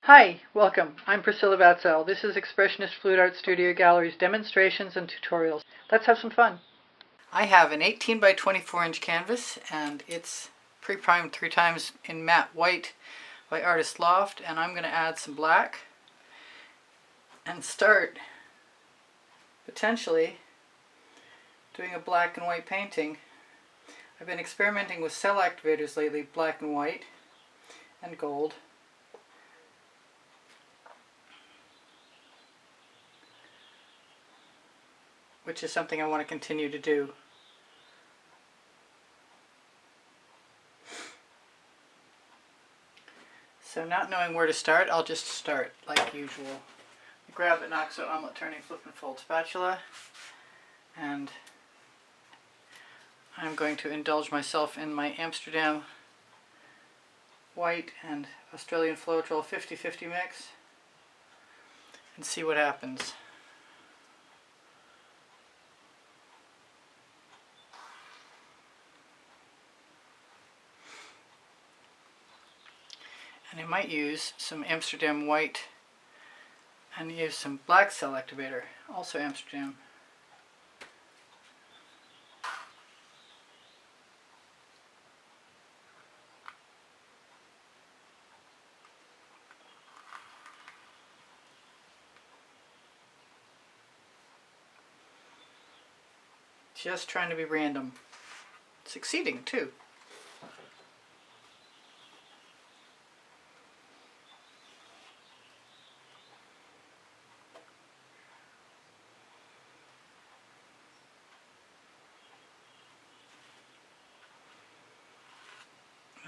Hi, welcome. I'm Priscilla Batzell. This is Expressionist Fluid Art Studio Gallery's demonstrations and tutorials. Let's have some fun. I have an 18 by 24 inch canvas and it's pre-primed 3 times in matte white by Artist Loft, and I'm going to add some black and start potentially doing a black and white painting. I've been experimenting with cell activators lately, black and white and gold. Which is something I want to continue to do. So not knowing where to start, I'll just start like usual. Grab an OXO omelet turning flip and fold spatula, and I'm going to indulge myself in my Amsterdam white and Australian Floetrol 50-50 mix and see what happens. And I might use some Amsterdam white and use some black cell activator, also Amsterdam. Just trying to be random. Succeeding too.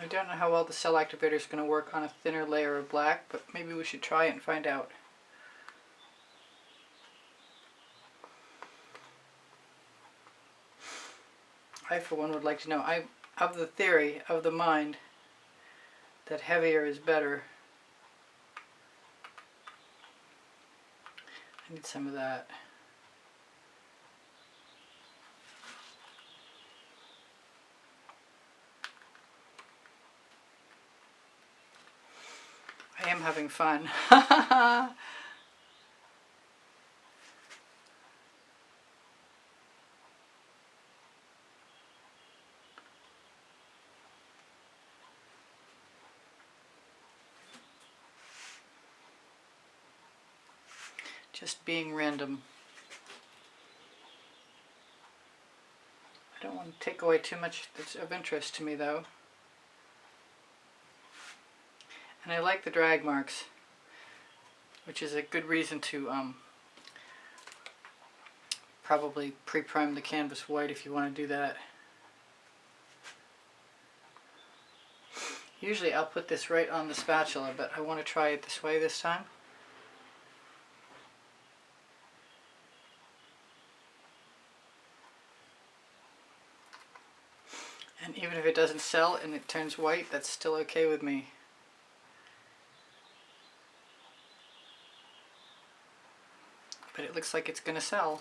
I don't know how well the cell activator is going to work on a thinner layer of black, but maybe we should try it and find out. I, for one, would like to know. I'm of the theory, of the mind, that heavier is better. I need some of that. I am having fun. Just being random. I don't want to take away too much that's of interest to me though. And I like the drag marks, which is a good reason to probably pre-prime the canvas white if you want to do that. Usually I'll put this right on the spatula, but I want to try it this way this time. And even if it doesn't sell and it turns white, that's still okay with me. But it looks like it's going to sell.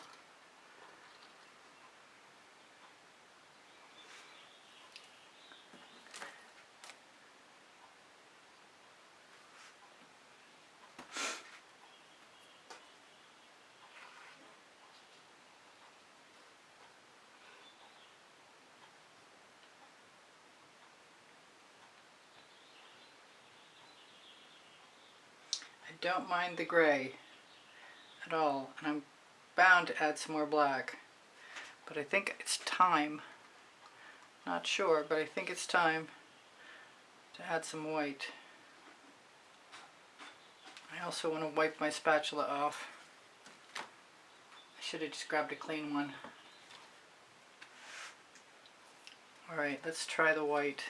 I don't mind the gray at all, and I'm bound to add some more black. But I think it's time, not sure, but I think it's time to add some white. I also want to wipe my spatula off. I should have just grabbed a clean one. Alright, let's try the white.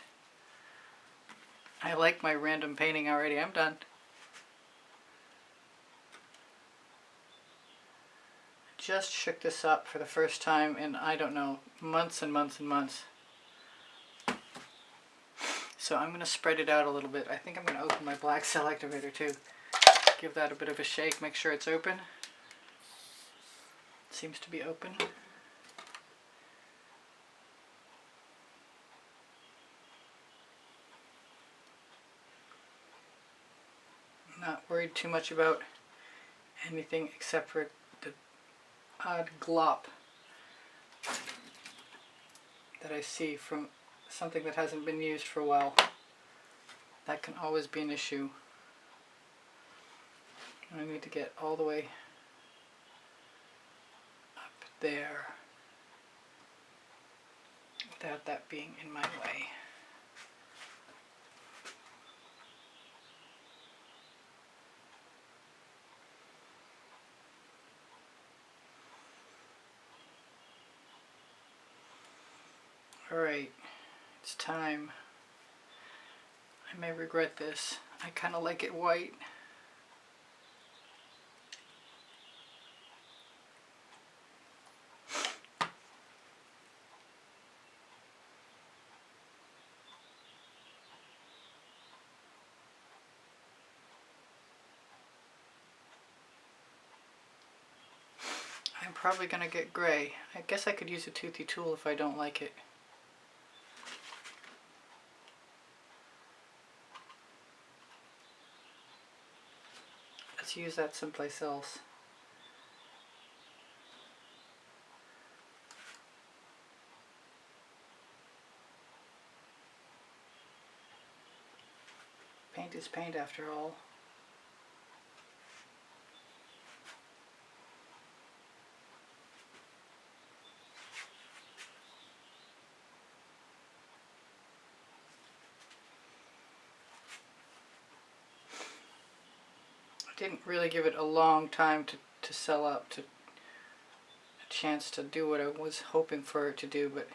I like my random painting already. I'm done. Just shook this up for the first time in, I don't know, months and months and months. So I'm going to spread it out a little bit. I think I'm going to open my black cell activator too. Give that a bit of a shake, make sure it's open. Seems to be open. not worried too much about anything except for the odd glop that I see from something that hasn't been used for a while. That can always be an issue. I need to get all the way up there without that being in my way. Alright, it's time. I may regret this. I kind of like it white. I'm probably going to get gray. I guess I could use a toothy tool if I don't like it. Let's use that someplace else. Paint is paint after all. Didn't really give it a long time to sell up, to a chance to do what I was hoping for it to do, but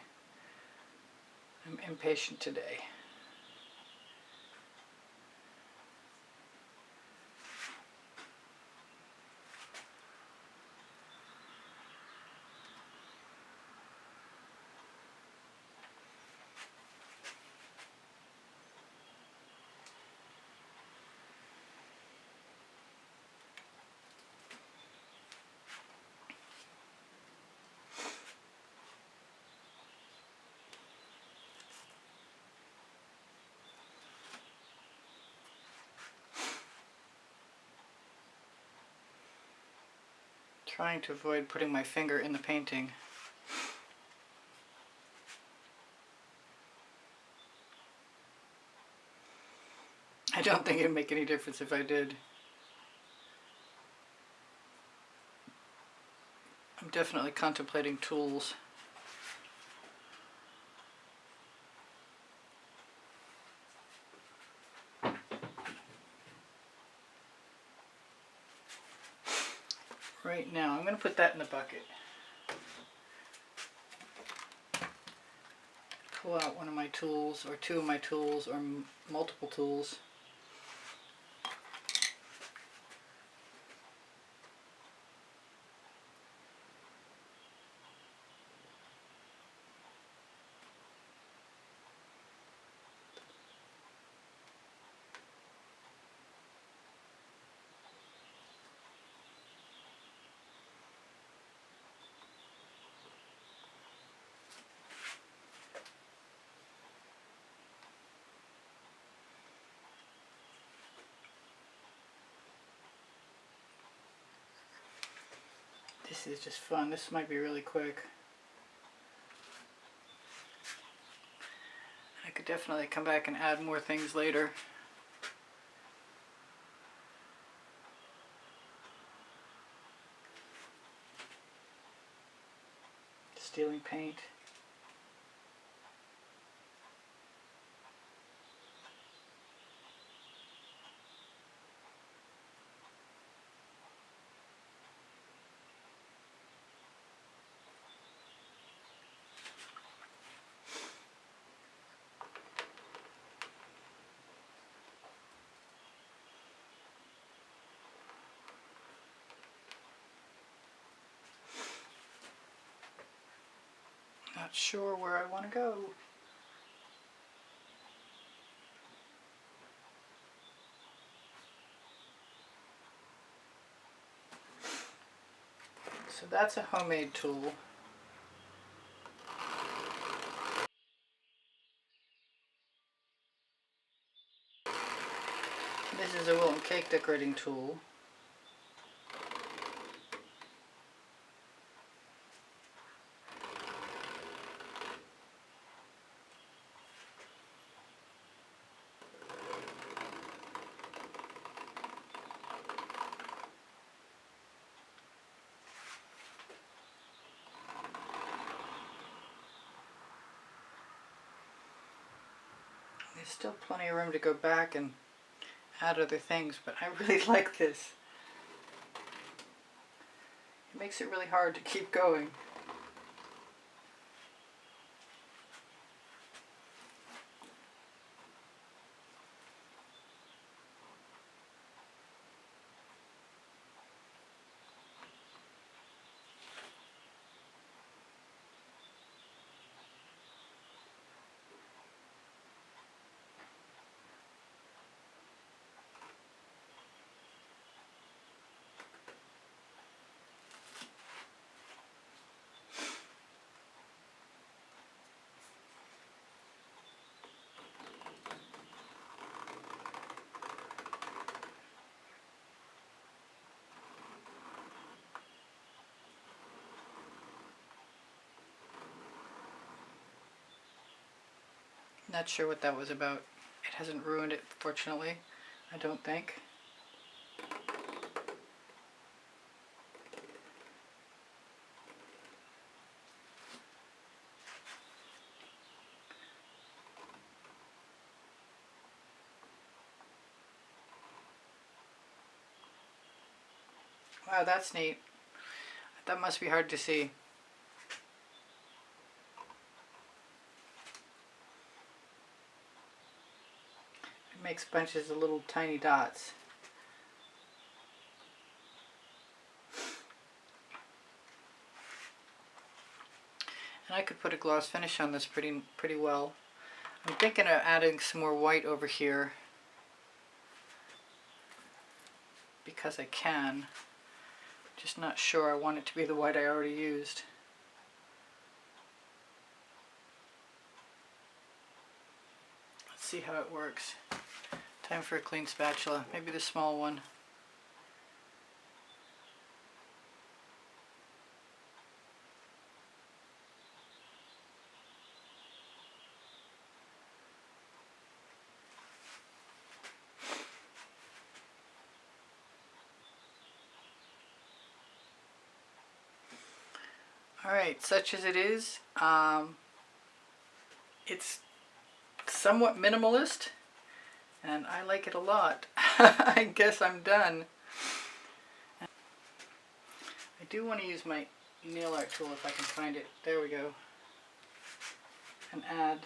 I'm impatient today. Trying to avoid putting my finger in the painting. I don't think it'd make any difference if I did. I'm definitely contemplating tools. Right now, I'm going to put that in the bucket. Pull out one of my tools, or two of my tools, or multiple tools. This is just fun. This might be really quick. I could definitely come back and add more things later. Stealing paint. Not sure where I want to go. So that's a homemade tool. This is a Wilton cake cake decorating tool. There's still plenty of room to go back and add other things, but I really like this. It makes it really hard to keep going. Not sure what that was about. It hasn't ruined it, fortunately, I don't think. Wow, that's neat. That must be hard to see. It makes bunches of little tiny dots. And I could put a gloss finish on this pretty well. I'm thinking of adding some more white over here because I can. Just not sure I want it to be the white I already used. Let's see how it works. Time for a clean spatula, maybe the small one. Alright, such as it is, it's somewhat minimalist, and I like it a lot. I guess I'm done. I do want to use my nail art tool if I can find it. There we go. And add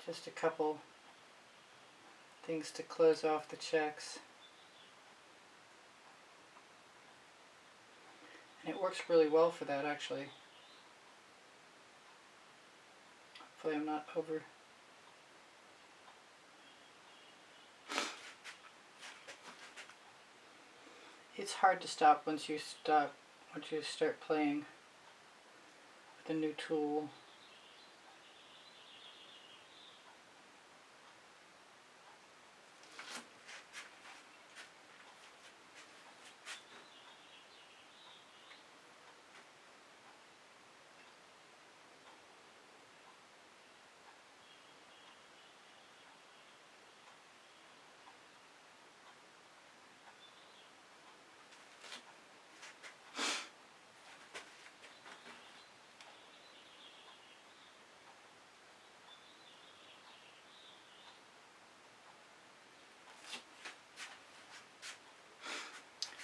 just a couple things to close off the checks. And it works really well for that, actually. Hopefully I'm not over. It's hard to stop once you start playing with a new tool.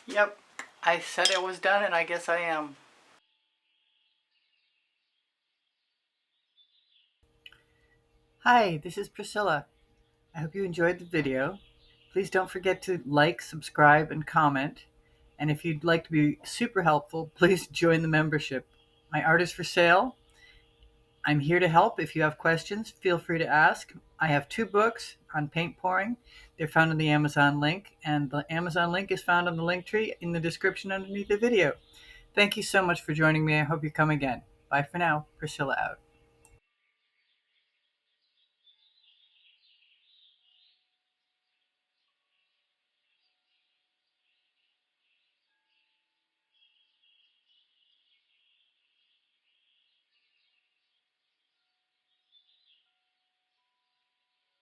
Yep, I said I was done, and I guess I am. Hi, this is Priscilla. I hope you enjoyed the video. Please don't forget to like, subscribe, and comment. And if you'd like to be super helpful, please join the membership. My art is for sale. I'm here to help. If you have questions, feel free to ask. I have 2 books on paint pouring. They're found in the Amazon link, and the Amazon link is found on the link tree in the description underneath the video. Thank you so much for joining me. I hope you come again. Bye for now. Priscilla out.